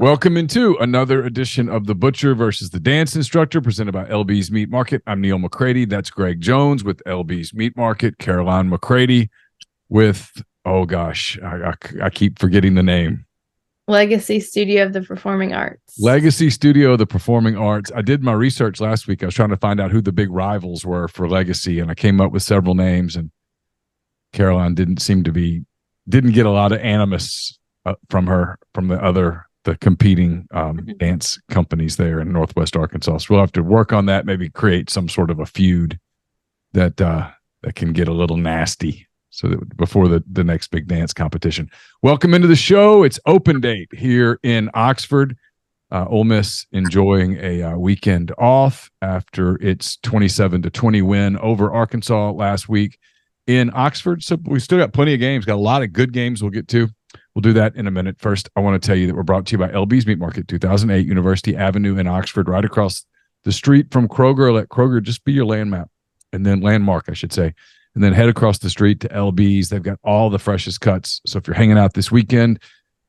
Welcome into another edition of The Butcher versus the Dance Instructor, presented by LB's Meat Market. I'm Neil McCready. That's Greg Jones with LB's Meat Market. Caroline McCready with, I keep forgetting the name. Legacy Studio of the Performing Arts. Legacy Studio of the Performing Arts. I did my research last week. I was trying to find out who the big rivals were for Legacy, and I came up with several names, and Caroline didn't get a lot of animus from the competing dance companies there in Northwest Arkansas. So we'll have to work on that, maybe create some sort of a feud that can get a little nasty so that before the next big dance competition. Welcome into the show. It's open date here in Oxford. Ole Miss enjoying a weekend off after its 27-20 win over Arkansas last week in Oxford. So we still got plenty of games, got a lot of good games we'll get to. We'll do that in a minute. First, I want to tell you that we're brought to you by LB's Meat Market, 2008 University Avenue in Oxford, right across the street from Kroger. Let Kroger just be your landmark, I should say. And then head across the street to LB's. They've got all the freshest cuts. So if you're hanging out this weekend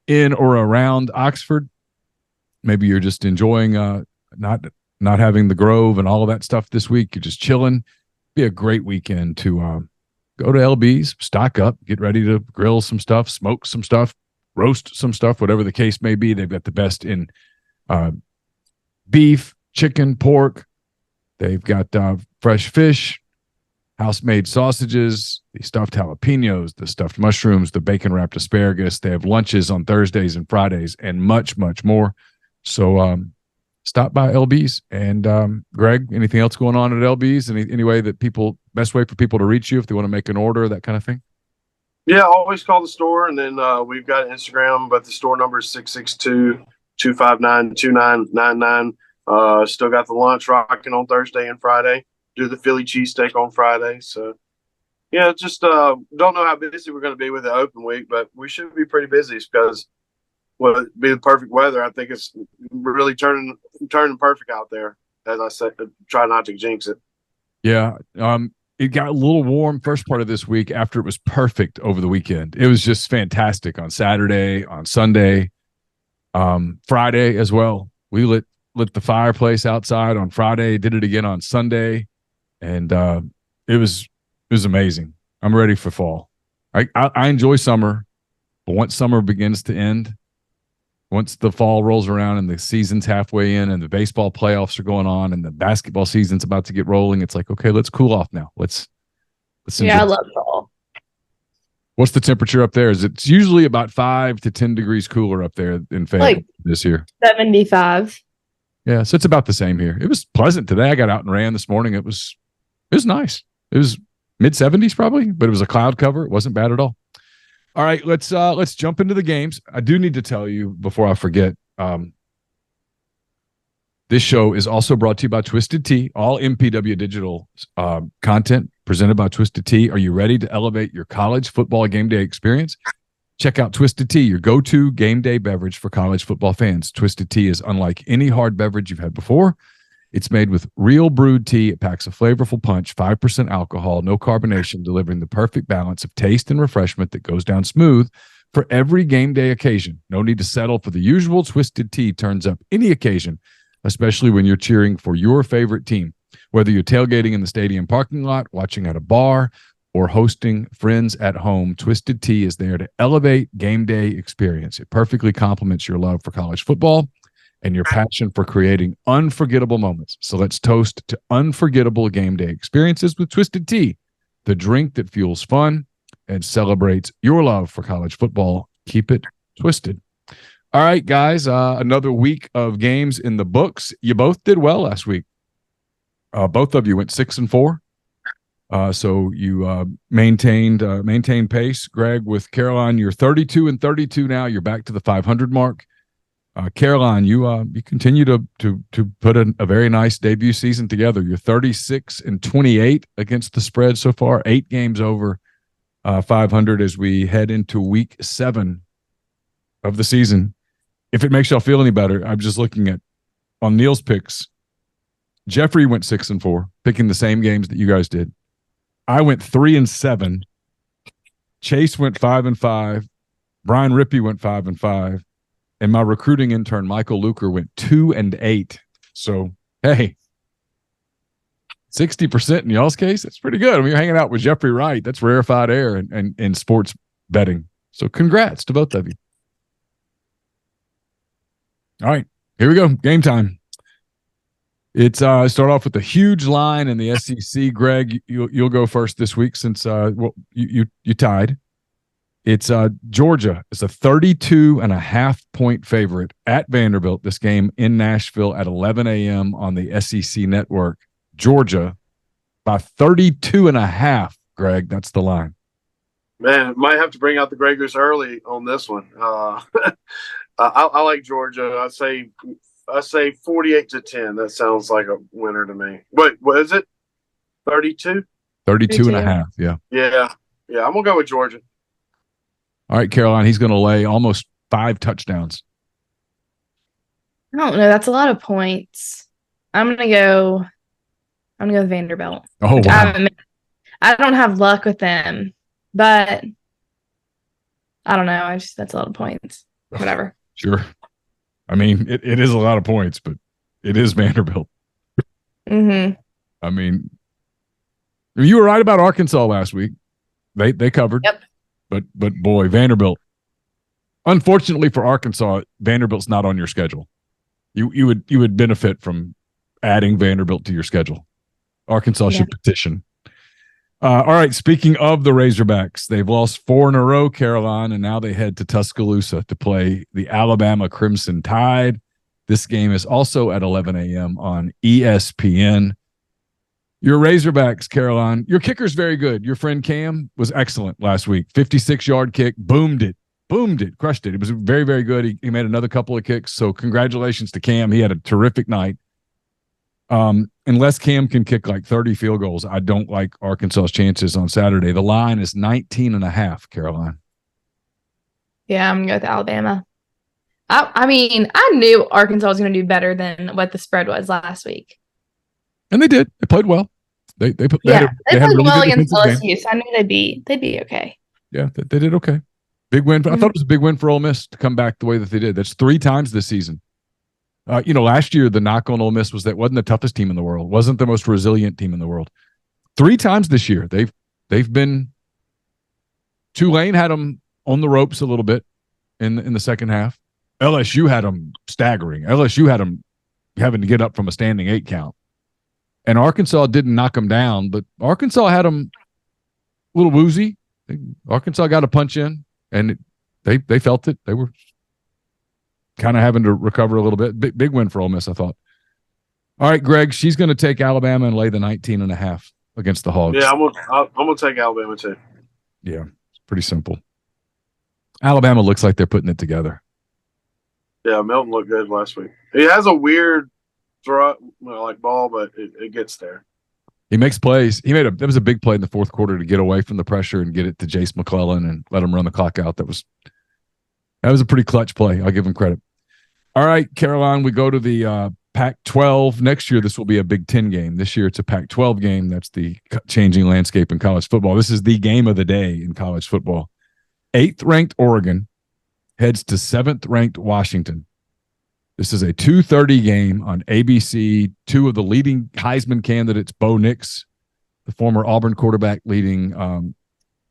in or around Oxford, maybe you're just enjoying not having the Grove and all of that stuff this week. You're just chilling. Be a great weekend to go to LB's, stock up, get ready to grill some stuff, smoke some stuff, roast some stuff, whatever the case may be. They've got the best in beef, chicken, pork. They've got fresh fish, house-made sausages, the stuffed jalapenos, the stuffed mushrooms, the bacon-wrapped asparagus. They have lunches on Thursdays and Fridays and much, much more. So stop by LB's. And Greg, anything else going on at LB's? Any way that best way for people to reach you if they want to make an order, that kind of thing? Yeah, always call the store. And then we've got Instagram, but the store number is 662-259-2999. Still got the lunch rocking on Thursday and Friday. Do the Philly cheesesteak on Friday. So, yeah, just don't know how busy we're going to be with the open week, but we should be pretty busy because it'd be the perfect weather. I think it's really turning perfect out there. As I said, try not to jinx it. Yeah. It got a little warm first part of this week after it was perfect over the weekend. It was just fantastic on Saturday, on Sunday, Friday as well. We lit the fireplace outside on Friday, did it again on Sunday, and it was amazing. I'm ready for fall. I enjoy summer, but once summer begins to end, once the fall rolls around and the season's halfway in and the baseball playoffs are going on and the basketball season's about to get rolling, it's like, okay, let's cool off now. Let's I love fall. What's the temperature up there? It's usually about 5 to 10 degrees cooler up there in Fayetteville this year. 75. Yeah, so it's about the same here. It was pleasant today. I got out and ran this morning. It was nice. It was mid-70s probably, but it was a cloud cover. It wasn't bad at all. All right, let's jump into the games. I do need to tell you before I forget, this show is also brought to you by Twisted Tea, all MPW digital content presented by Twisted Tea. Are you ready to elevate your college football game day experience? Check out Twisted Tea, your go-to game day beverage for college football fans. Twisted Tea is unlike any hard beverage you've had before. It's made with real brewed tea. It packs a flavorful punch, 5% alcohol, no carbonation, delivering the perfect balance of taste and refreshment that goes down smooth for every game day occasion. No need to settle for the usual. Twisted Tea turns up any occasion, especially when you're cheering for your favorite team. Whether you're tailgating in the stadium parking lot, watching at a bar, or hosting friends at home, Twisted Tea is there to elevate game day experience. It perfectly complements your love for college football and your passion for creating unforgettable moments. So let's toast to unforgettable game day experiences with Twisted Tea, the drink that fuels fun and celebrates your love for college football. Keep it twisted. All right, guys, another week of games in the books. You both did well last week. Both of you went 6-4. So you maintained pace. Greg, with Caroline, you're 32-32 now. You're back to the 500 mark. Caroline, you continue to put a very nice debut season together. You're 36-28 against the spread so far. 8 games over 500 as we head into week 7 of the season. If it makes y'all feel any better, I'm just looking at on Neil's picks. Jeffrey went 6-4, picking the same games that you guys did. I went 3-7. Chase went 5-5. Brian Rippey went 5-5. And my recruiting intern, Michael Luker, went 2-8. So, hey, 60% in y'all's case, that's pretty good. I mean, you're hanging out with Jeffrey Wright. That's rarefied air in sports betting. So congrats to both of you. All right, here we go. Game time. It's start off with a huge line in the SEC. Greg, you'll go first this week since you tied. It's Georgia. It's a 32.5-point favorite at Vanderbilt. This game in Nashville at 11 a.m. on the SEC network. Georgia by 32.5. Greg, that's the line. Man, might have to bring out the Gregors early on this one. I like Georgia. I say 48-10. That sounds like a winner to me. Wait, what is it? 32? 32.5. Yeah. Yeah. I'm gonna go with Georgia. All right, Caroline. He's going to lay almost 5 touchdowns. I don't know. That's a lot of points. I'm gonna go with Vanderbilt. Oh, wow. I don't have luck with them, but I don't know. That's a lot of points. Whatever. Sure. I mean, it is a lot of points, but it is Vanderbilt. Mm-hmm. I mean, you were right about Arkansas last week. They covered. Yep. But boy, Vanderbilt. Unfortunately for Arkansas, Vanderbilt's not on your schedule. You would benefit from adding Vanderbilt to your schedule. Arkansas should petition. All right, speaking of the Razorbacks, they've lost 4 in a row, Caroline, and now they head to Tuscaloosa to play the Alabama Crimson Tide. This game is also at 11 a.m. on ESPN. Your Razorbacks, Caroline, your kicker's very good. Your friend Cam was excellent last week. 56-yard kick, boomed it, crushed it. It was very, very good. He made another couple of kicks, so congratulations to Cam. He had a terrific night. Unless Cam can kick like 30 field goals, I don't like Arkansas's chances on Saturday. The line is 19.5, Caroline. Yeah, I'm going to go with Alabama. I mean, I knew Arkansas was going to do better than what the spread was last week. And they did. They played well. They played really well against LSU, so I knew they'd be okay. Yeah, they did okay. Big win. I thought it was a big win for Ole Miss to come back the way that they did. That's 3 times this season. Last year the knock on Ole Miss was that it wasn't the toughest team in the world, wasn't the most resilient team in the world. 3 times this year they've been. Tulane had them on the ropes a little bit in the second half. LSU had them staggering. LSU had them having to get up from a standing 8 count. And Arkansas didn't knock them down, but Arkansas had them a little woozy. Arkansas got a punch in, and they felt it. They were kind of having to recover a little bit. Big win for Ole Miss, I thought. All right, Greg, she's going to take Alabama and lay the 19.5 against the Hogs. Yeah, I'm going to take Alabama too. Yeah, it's pretty simple. Alabama looks like they're putting it together. Yeah, Milton looked good last week. He has a weird throw, ball, but it gets there. He makes plays. That was a big play in the fourth quarter to get away from the pressure and get it to Jace McClellan and let him run the clock out. That was a pretty clutch play. I'll give him credit. All right, Caroline, we go to the Pac-12. Next year, this will be a Big Ten game. This year, it's a Pac-12 game. That's the changing landscape in college football. This is the game of the day in college football. 8th-ranked Oregon heads to 7th-ranked Washington. This is a 2:30 game on ABC. 2 of the leading Heisman candidates, Bo Nix, the former Auburn quarterback leading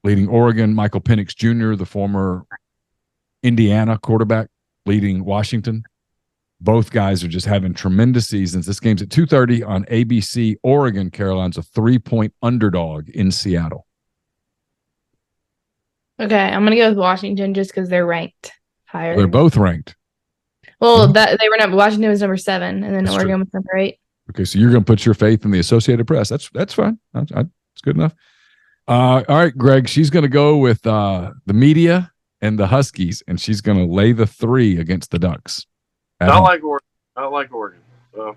Oregon, Michael Penix Jr., the former Indiana quarterback leading Washington. Both guys are just having tremendous seasons. This game's at 2:30 on ABC. Oregon, Caroline's a 3-point underdog in Seattle. Okay, I'm going to go with Washington just because they're ranked higher. They're both ranked. Well, Washington was number 7, and then Oregon was number 8. Okay, so you're going to put your faith in the Associated Press. That's fine. That's good enough. All right, Greg. She's going to go with the media and the Huskies, and she's going to lay the 3 against the Ducks. I like Oregon.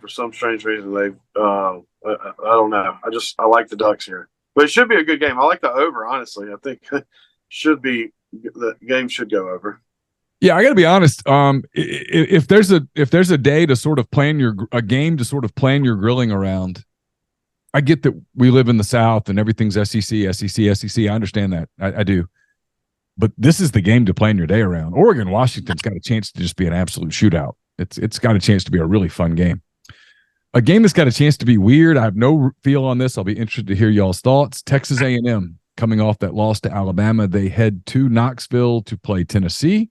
For some strange reason, I don't know. I like the Ducks here, but it should be a good game. I like the over. Honestly, I think the game should go over. Yeah, I got to be honest. If there's a day to sort of plan a game to sort of plan your grilling around, I get that we live in the South and everything's SEC. I understand that. I do. But this is the game to plan your day around. Oregon Washington's got a chance to just be an absolute shootout. It's got a chance to be a really fun game. A game that's got a chance to be weird. I have no feel on this. I'll be interested to hear y'all's thoughts. Texas A&M coming off that loss to Alabama. They head to Knoxville to play Tennessee.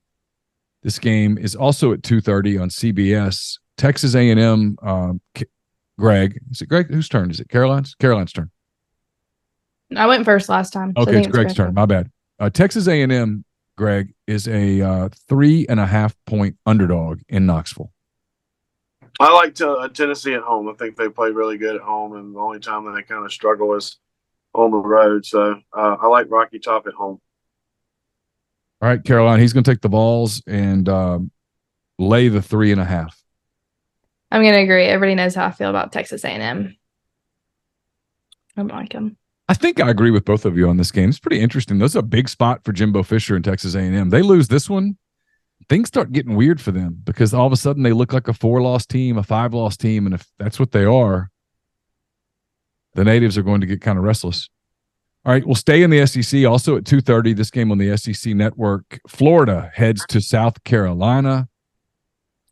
This game is also at 2:30 on CBS. Texas A&M, Greg. Is it Greg? Whose turn is it? Caroline's? Caroline's turn. I went first last time. Okay, so it's Greg's turn. My bad. Texas A&M, Greg, is a 3.5 point underdog in Knoxville. I like Tennessee at home. I think they play really good at home, and the only time that they kind of struggle is on the road. So I like Rocky Top at home. All right, Caroline, he's going to take the Vols and lay the 3.5. I'm going to agree. Everybody knows how I feel about Texas A&M. I don't like them. I think I agree with both of you on this game. It's pretty interesting. This is a big spot for Jimbo Fisher and Texas A&M. They lose this one, things start getting weird for them because all of a sudden they look like a 4-loss team, a 5-loss team, and if that's what they are, the natives are going to get kind of restless. All right, we'll stay in the SEC. Also at 2:30, this game on the SEC Network, Florida heads to South Carolina.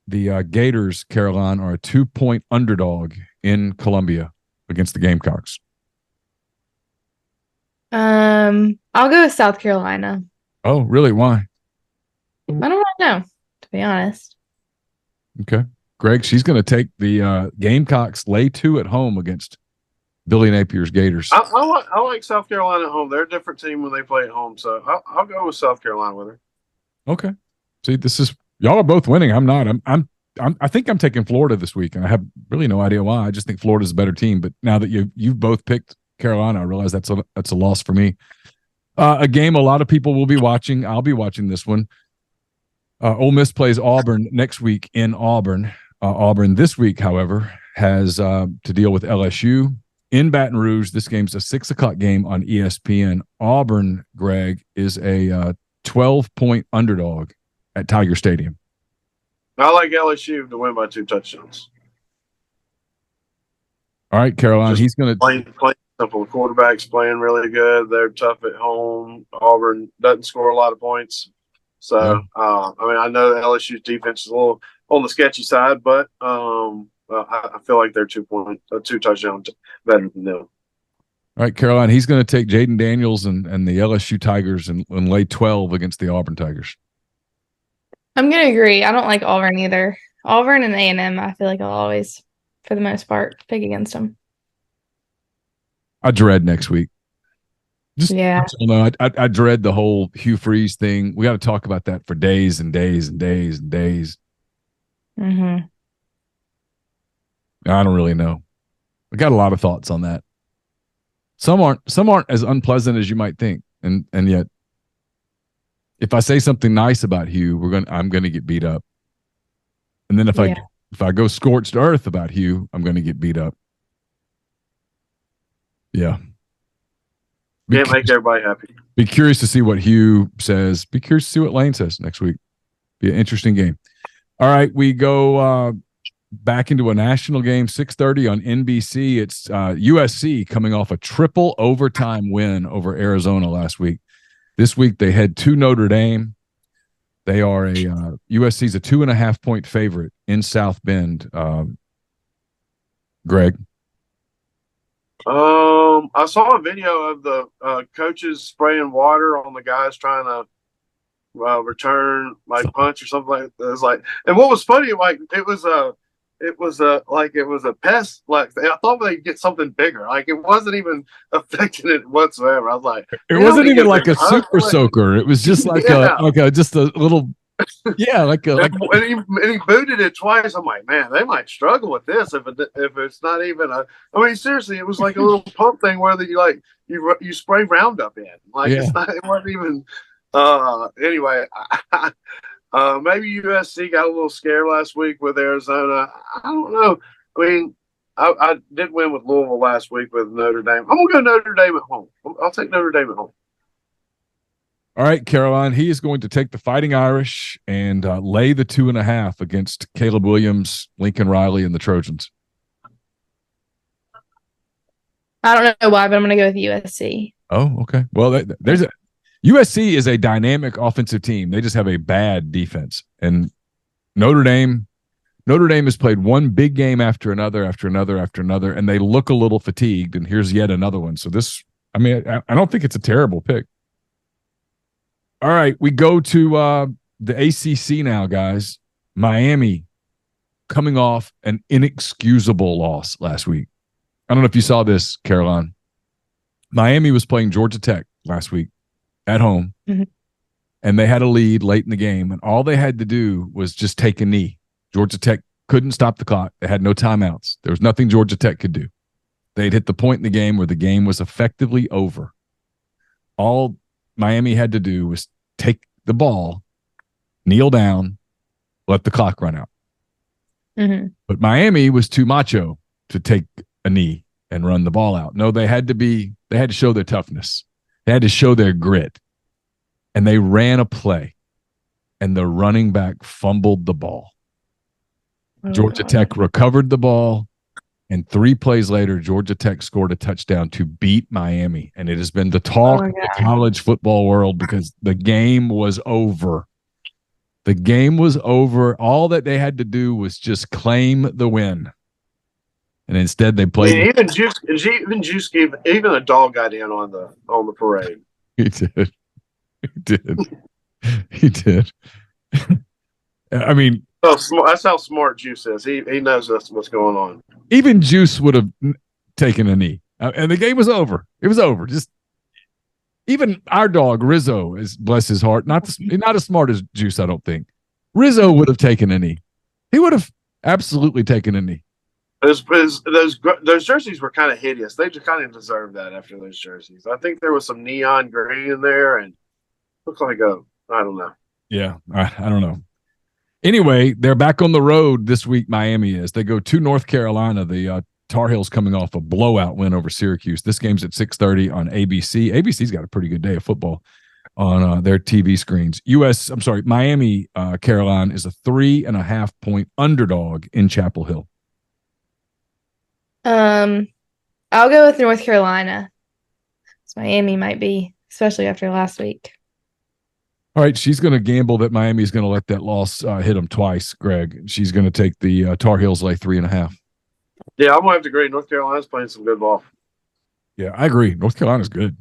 The Gators, Caroline, are a 2-point underdog in Columbia against the Gamecocks. I'll go with South Carolina. Oh, really? Why? I don't really know, to be honest. Okay. Greg, she's going to take the Gamecocks lay 2 at home against Billy Napier's Gators. I like South Carolina at home. They're a different team when they play at home, so I'll go with South Carolina with her. Okay. See, this is y'all are both winning. I'm not. I think I'm taking Florida this week, and I have really no idea why. I just think Florida's a better team. But now that you've both picked Carolina, I realize that's a loss for me. A game a lot of people will be watching. I'll be watching this one. Ole Miss plays Auburn next week in Auburn. Auburn this week, however, has to deal with LSU in Baton Rouge. This game's a 6:00 game on ESPN. Auburn, Greg, is a 12-point underdog at Tiger Stadium. I like LSU to win by 2 touchdowns. All right, Caroline, Just he's going to play simple. The quarterback's playing really good. They're tough at home. Auburn doesn't score a lot of points. So, Yeah. I know LSU's defense is a little on the sketchy side, but I feel like they're 2 touchdowns better than them. All right, Caroline, he's going to take Jaden Daniels and the LSU Tigers and lay 12 against the Auburn Tigers. I'm going to agree. I don't like Auburn either. Auburn and A&M, I feel like I'll always, for the most part, pick against them. I dread next week. Yeah. I dread the whole Hugh Freeze thing. We got to talk about that for days and days and days and days. Mm-hmm. I don't really know. I got a lot of thoughts on that. Some aren't as unpleasant as you might think, and yet, if I say something nice about Hugh, I'm gonna get beat up. And then if I go scorched earth about Hugh, I'm gonna get beat up. Yeah. Can't make everybody happy. Be curious to see what Hugh says. Be curious to see what Lane says next week. Be an interesting game. All right, we go back into a national game, 6:30 on NBC. It's USC coming off a triple overtime win over Arizona last week. This week they head to Notre Dame. They are USC's a 2.5 point favorite in South Bend. Greg. I saw a video of the coaches spraying water on the guys trying to return like punch or something like that. It was like, and what was funny, like it was a pest. Like I thought they'd get something bigger. Like it wasn't even affecting it whatsoever. I was like, it wasn't even like a super soaker. It was just like just a little. Yeah, like and he booted it twice. I'm like, man, they might struggle with this if it's not even a. I mean, seriously, it was like a little pump thing where you spray Roundup in. Like it's not. It wasn't even. Anyway, maybe USC got a little scared last week with Arizona. I don't know. I mean, I did win with Louisville last week with Notre Dame. I'm gonna go Notre Dame at home. I'll take Notre Dame at home. All right, Caroline, he is going to take the Fighting Irish and lay the 2.5 against Caleb Williams, Lincoln Riley, and the Trojans. I don't know why, but I'm going to go with USC. Oh, okay. Well, USC is a dynamic offensive team. They just have a bad defense. And Notre Dame has played one big game after another, and they look a little fatigued. And here's yet another one. So I don't think it's a terrible pick. All right, we go to the ACC now, guys. Miami coming off an inexcusable loss last week. I don't know if you saw this, Caroline. Miami was playing Georgia Tech last week at home, and they had a lead late in the game, and all they had to do was just take a knee. Georgia Tech couldn't stop the clock. They had no timeouts. There was nothing Georgia Tech could do. They'd hit the point in the game where the game was effectively over. All Miami had to do was take the ball, kneel down, let the clock run out. But Miami was too macho to take a knee and run the ball out. No, they had to show their toughness. They had to show their grit. And they ran a play, and the running back fumbled the ball. Georgia Tech recovered the ball, and 3 plays later, Georgia Tech scored a touchdown to beat Miami. And it has been the talk of the college football world because the game was over. The game was over. All that they had to do was just claim the win. And instead they played. Yeah, even a dog got in on the parade. He did. He did. I mean, that's how smart Juice is. He knows what's going on. Even Juice would have taken a knee, and the game was over. It was over. Just even our dog Rizzo is, bless his heart, not as smart as Juice. I don't think Rizzo would have taken a knee. He would have absolutely taken a knee. Those jerseys were kind of hideous. They just kind of deserved that after those jerseys. I think there was some neon green in there and looked like I don't know. Yeah, I don't know. Anyway, they're back on the road this week. Miami is. They go to North Carolina. The Tar Heels coming off a blowout win over Syracuse. This game's at 6:30 on ABC. ABC's got a pretty good day of football on their TV screens. Miami, Carolina is a 3.5 point underdog in Chapel Hill. I'll go with North Carolina. Miami might be, especially after last week. All right, she's going to gamble that Miami's going to let that loss hit them twice, Greg. She's going to take the Tar Heels lay 3.5. Yeah, I'm going to have to agree. North Carolina's playing some good ball. Yeah, I agree. North Carolina's good.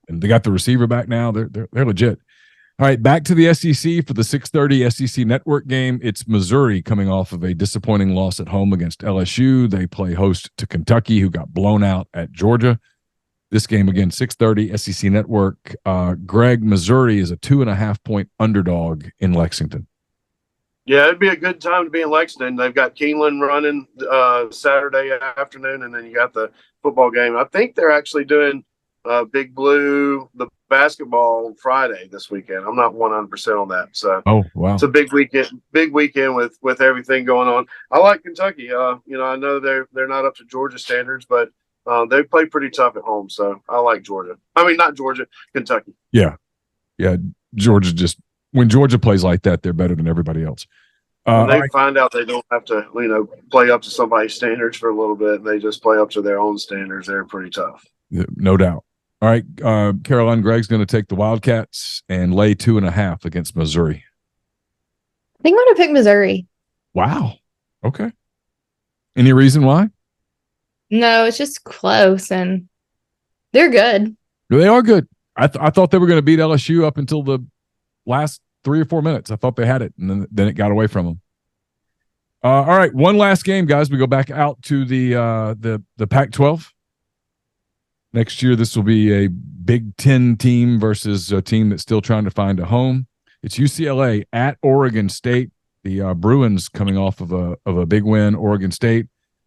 And they got the receiver back now. They're legit. All right, back to the SEC for the 6:30 SEC Network game. It's Missouri coming off of a disappointing loss at home against LSU. They play host to Kentucky, who got blown out at Georgia. This game, again, 6:30 SEC Network. Greg, Missouri is a 2.5 point underdog in Lexington. Yeah, it'd be a good time to be in Lexington. They've got Keeneland running Saturday afternoon, and then you got the football game. I think they're actually doing Big Blue, the basketball Friday this weekend. I'm not 100% on that. So, oh wow, it's a big weekend with everything going on. I like Kentucky. I know they're not up to Georgia standards, but they play pretty tough at home. So I like Georgia. I mean, not Georgia, Kentucky. Yeah. Georgia when Georgia plays like that, they're better than everybody else. They find out they don't have to, play up to somebody's standards for a little bit. And they just play up to their own standards. They're pretty tough. No doubt. All right, Caroline, Greg's going to take the Wildcats and lay 2.5 against Missouri. I think I'm going to pick Missouri. Wow. Okay. Any reason why? No, it's just close, and they're good. They are good. I thought they were going to beat LSU up until the last 3 or 4 minutes. I thought they had it, and then it got away from them. All right, one last game, guys. We go back out to the Pac-12. Next year, this will be a Big Ten team versus a team that's still trying to find a home. It's UCLA at Oregon State. The Bruins coming off of a big win. Oregon State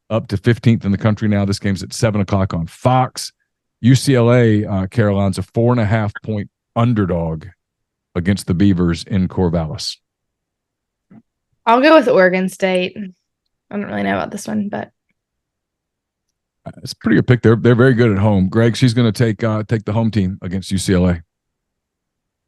up to 15th in the country now. This game's at 7:00 on Fox. UCLA, Caroline's a 4.5 point underdog against the Beavers in Corvallis. I'll go with Oregon State. I don't really know about this one, but it's a pretty good pick. They're very good at home. Greg, she's going to take the home team against UCLA.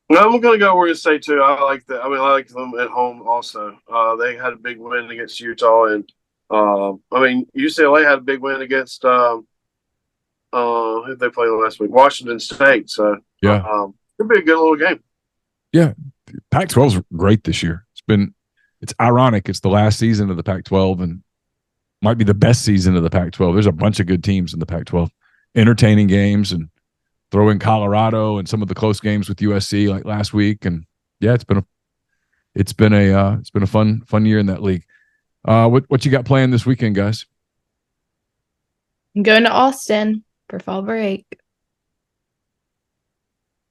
No, I'm going to go Oregon State too. I like them at home also. They had a big win against Utah, and UCLA had a big win against who did they play last week? Washington State. So yeah, It'll be a good little game. Yeah, Pac-12 is great this year. It's ironic. It's the last season of the Pac-12 and might be the best season of the Pac-12. There's a bunch of good teams in the Pac-12, entertaining games, and throw in Colorado and some of the close games with USC like last week. And yeah, it's been a fun year in that league. What you got planned this weekend, guys? I'm going to Austin for fall break.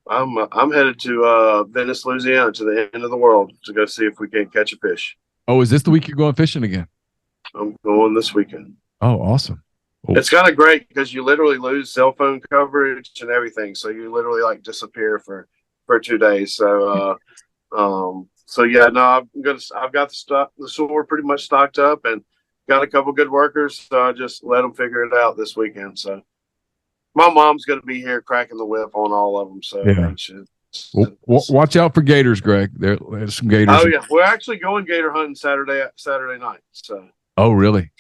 I'm headed to Venice, Louisiana, to the end of the world to go see if we can catch a fish. Oh, is this the week you're going fishing again? I'm going this weekend. Oh, awesome. It's kind of great because you literally lose cell phone coverage and everything. So you literally like disappear for 2 days. So, yeah, no, I've got the store pretty much stocked up and got a couple good workers. So I just let them figure it out this weekend. So my mom's going to be here cracking the whip on all of them. So yeah. Watch out for gators, Greg. There's some gators. Oh yeah. We're actually going gator hunting Saturday night. So. Oh, really?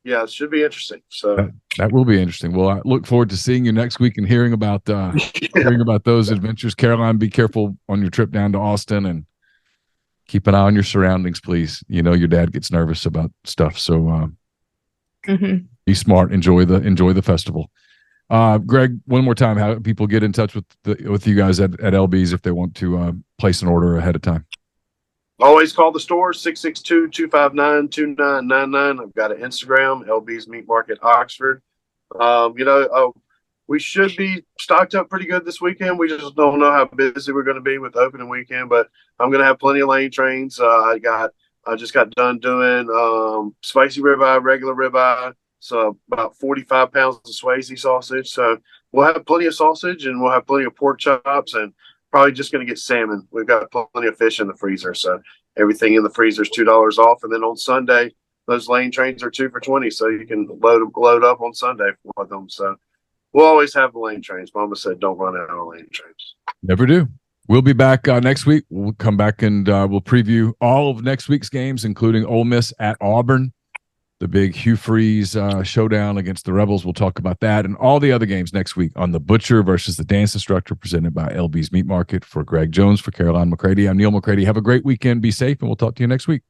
Yeah, it should be interesting. So that will be interesting. Well, I look forward to seeing you next week and hearing about those adventures. Caroline, be careful on your trip down to Austin and keep an eye on your surroundings, please. You know your dad gets nervous about stuff, so be smart. Enjoy the festival. Greg, one more time, how do people get in touch with you guys at LB's if they want to place an order ahead of time? Always call the store, 662-259-2999. I've got an Instagram, LB's Meat Market Oxford. We should be stocked up pretty good this weekend. We just don't know how busy we're going to be with the opening weekend, but I'm going to have plenty of lane trains. I just got done doing spicy ribeye, regular ribeye, so about 45 pounds of Swayze sausage. So we'll have plenty of sausage and we'll have plenty of pork chops and probably just going to get salmon. We've got plenty of fish in the freezer, so everything in the freezer is $2 off. And then on Sunday, those lane trains are 2 for $20, so you can load up on Sunday with them. So we'll always have the lane trains. Mama said, "Don't run out of lane trains." Never do. We'll be back next week. We'll come back and we'll preview all of next week's games, including Ole Miss at Auburn, the big Hugh Freeze showdown against the Rebels. We'll talk about that and all the other games next week on The Butcher versus the Dance Instructor, presented by LB's Meat Market. For Greg Jones, for Caroline McCready, I'm Neil McCready. Have a great weekend. Be safe, and we'll talk to you next week.